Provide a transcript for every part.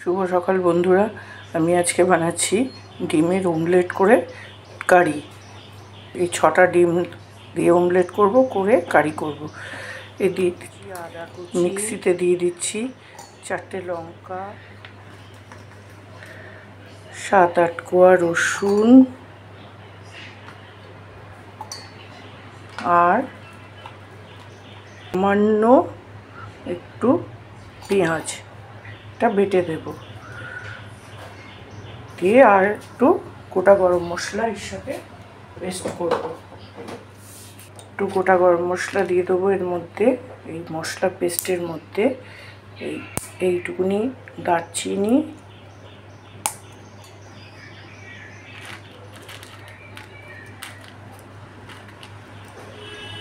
শুভ সকাল বন্ধুরা, আমি আজকে বানাচ্ছি ডিমের অমলেট করে কারি। এই 6টা ডিম দিয়ে অমলেট করব, করে কারি করব। এই দিয়ে আদা কুচি, মিক্সিতে দিয়ে দিচ্ছি 4টে লঙ্কা, 7-8 কোয়া রসুন আর সামান্য একটু পেঁয়াজ বেটে দেব, দিয়ে আর একটু গোটা গরম মশলা এর সাথে পেস্ট করব। একটু গোটা গরম মশলা দিয়ে দেবো এর মধ্যে, এই মশলা পেস্টের মধ্যে। এইটুকুনি দারচিনি,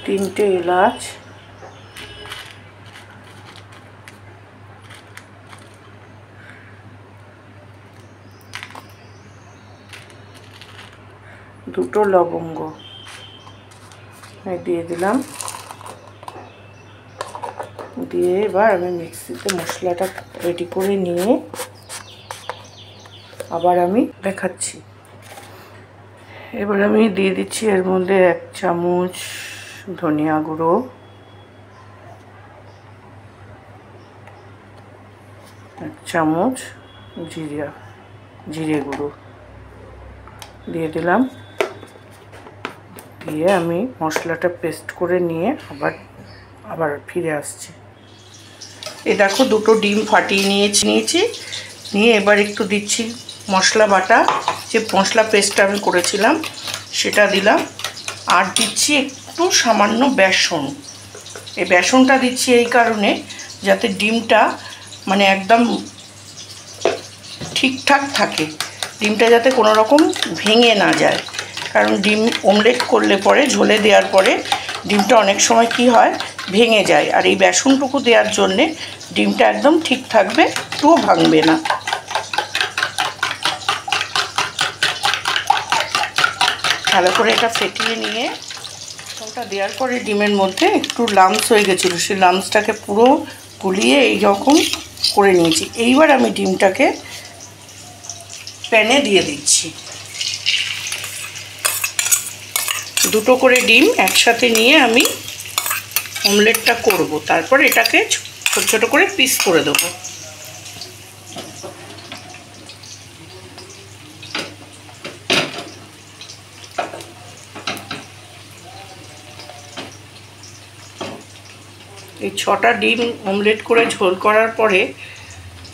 তিনটে এলাচ, দুটো লবঙ্গ দিয়ে দিলাম। দিয়ে এবার আমি মিক্সিতে মশলাটা রেডি করে নিয়ে আবার আমি দেখাচ্ছি। এবার আমি দিয়ে দিচ্ছি এর মধ্যে 1 চামচ ধনিয়া গুঁড়ো, 1 চামচ জিরে গুঁড়ো দিয়ে দিলাম। দিয়ে আমি মশলাটা পেস্ট করে নিয়ে আবার ফিরে আসছি। এই দেখো, দুটো ডিম ফাটিয়ে নিয়েছি। নিয়ে এবার একটু দিচ্ছি মশলা বাটা, যে মশলা পেস্টটা আমি করেছিলাম সেটা দিলাম। আর দিচ্ছি একটু সামান্য বেসন। এই বেসনটা দিচ্ছি এই কারণে, যাতে ডিমটা মানে একদম ঠিকঠাক থাকে, ডিমটা যাতে কোনো রকম ভেঙে না যায়। কারণ ডিম অমলেট করলে পরে, ঝোলে দেওয়ার পরে ডিমটা অনেক সময় কি হয়, ভেঙে যায়। আর এই বেসনটুকু দেওয়ার জন্যে ডিমটা একদম ঠিক থাকবে, একটুও ভাঙবে না। ভালো করে এটা ফেটিয়ে নিয়ে ওটা দেওয়ার পরে ডিমের মধ্যে একটু লামস হয়ে গেছিলো, সেই লামসটাকে পুরো গুলিয়ে এই রকম করে নিয়েছি। এইবার আমি ডিমটাকে প্যানে দিয়ে দিচ্ছি। দুটো করে ডিম একসাথে নিয়ে আমি অমলেটটা করব। তারপর এটাকে ছোট ছোট করে পিস করে দেবো। এই 6টা ডিম অমলেট করে ঝোল করার পরে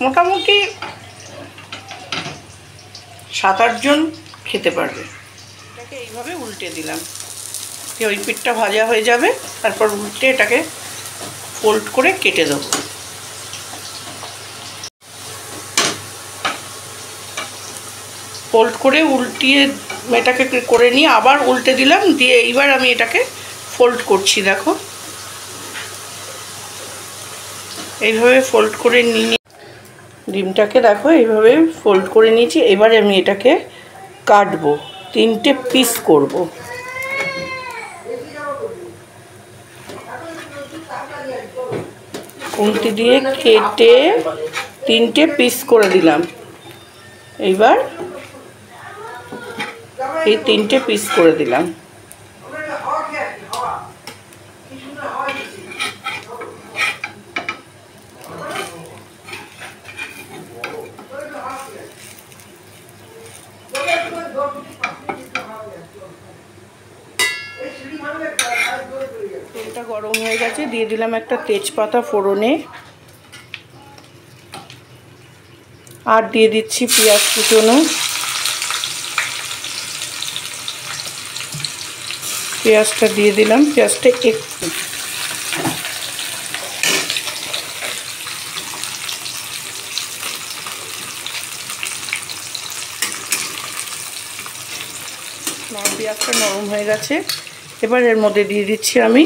মোটামুটি 7-8 জন খেতে পারবে। এটাকে এইভাবে উল্টে দিলাম, ওই পিঠটা ভাজা হয়ে যাবে। তারপর উল্টে এটাকে ফোল্ড করে কেটে দেবো। ফোল্ড করে উল্টিয়ে এটাকে করে নিয়ে আবার উল্টে দিলাম। দিয়ে এইবার আমি এটাকে ফোল্ড করছি। দেখো, এইভাবে ফোল্ড করে নিয়ে ডিমটাকে দেখো এইভাবে ফোল্ড করে নিয়েছি। এবার আমি এটাকে কাটবো, 3টে পিস করব। খুন্তি দিয়ে কেটে 3টে পিস করে দিলাম। এইবার এই 3টে পিস করে দিলাম। তেলটা গরম হয়ে গেছে, দিয়ে দিলাম একটা তেজপাতা ফোড়নে। আর দিয়ে দিচ্ছি পেঁয়াজ কুচনো। পেঁয়াজটা দিয়ে দিলাম। পেঁয়াজটা একটু পেঁয়াজটা নরম হয়ে গেছে। এবার এর মধ্যে দিয়ে দিচ্ছি আমি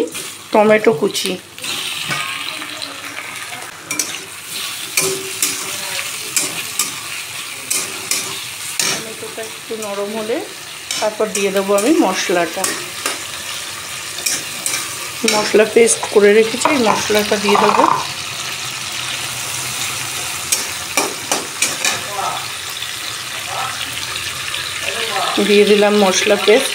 টমেটো কুচি। টমেটোটা একটু নরম হলে তারপর দিয়ে দেবো আমি মশলাটা। মশলা পেস্ট করে রেখেছি, মশলাটা দিয়ে দেবো। দিয়ে দিলাম মশলা পেস্ট,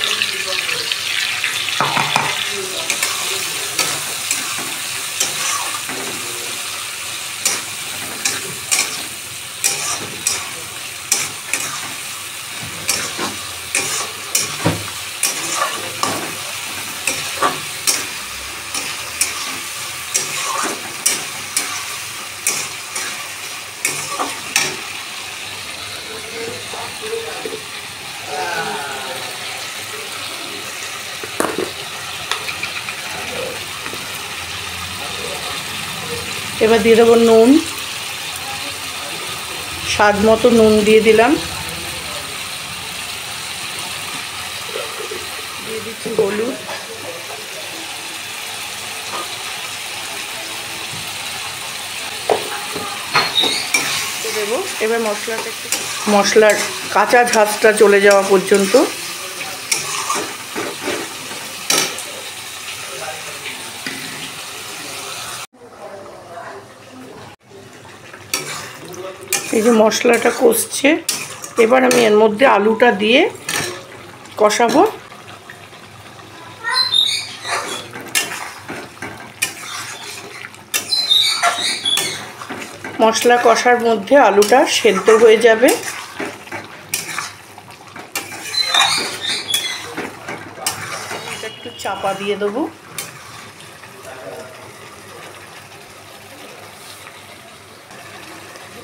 এবার দিয়ে দেবো নুন, স্বাদ মতো নুন দিয়ে দিলাম, দিয়ে দিচ্ছি হলুদ, দেবো। এবার মশলাটা একটু, মশলার কাঁচা ঝাঁজটা চলে যাওয়া পর্যন্ত এই যে মশলাটা কষছে, এবার আমি এর মধ্যে আলুটা দিয়ে কষাবো। মশলা কষার মধ্যে আলুটা সেদ্ধ হয়ে যাবে। এটা একটু চাপা দিয়ে দেবো।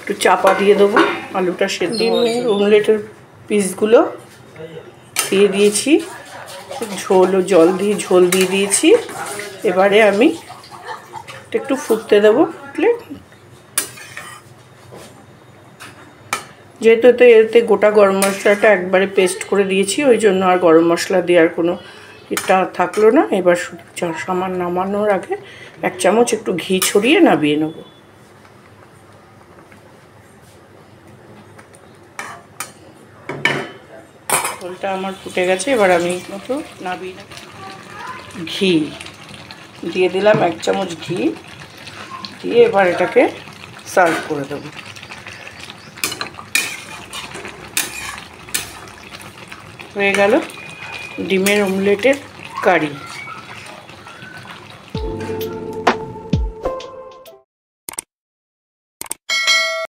একটু চাপা দিয়ে দেবো আলুটা সেদ্ধ। ডিমের অমলেটের পিসগুলো দিয়ে দিয়েছি, ঝোল ও জল দিয়ে ঝোল দিয়ে দিয়েছি। এবারে আমি একটু ফুটতে দেবো। ফুটলে, যেহেতু এতে গোটা গরম মশলাটা একবারে পেস্ট করে দিয়েছি, ওই জন্য আর গরম মশলা দেওয়ার কোনো এটা থাকলো না। এবার শুধু সামান্য নামানোর আগে 1 চামচ একটু ঘি ছড়িয়ে নামিয়ে নেব। ঝোলটা আমার ফুটে গেছে, এবার আমি মতো নামিয়ে নেব। ঘি দিয়ে দিলাম, 1 চামচ ঘি দিয়ে এবার এটাকে সার্ভ করে দেবো। হয়ে গেল ডিমের অমলেটের কারি।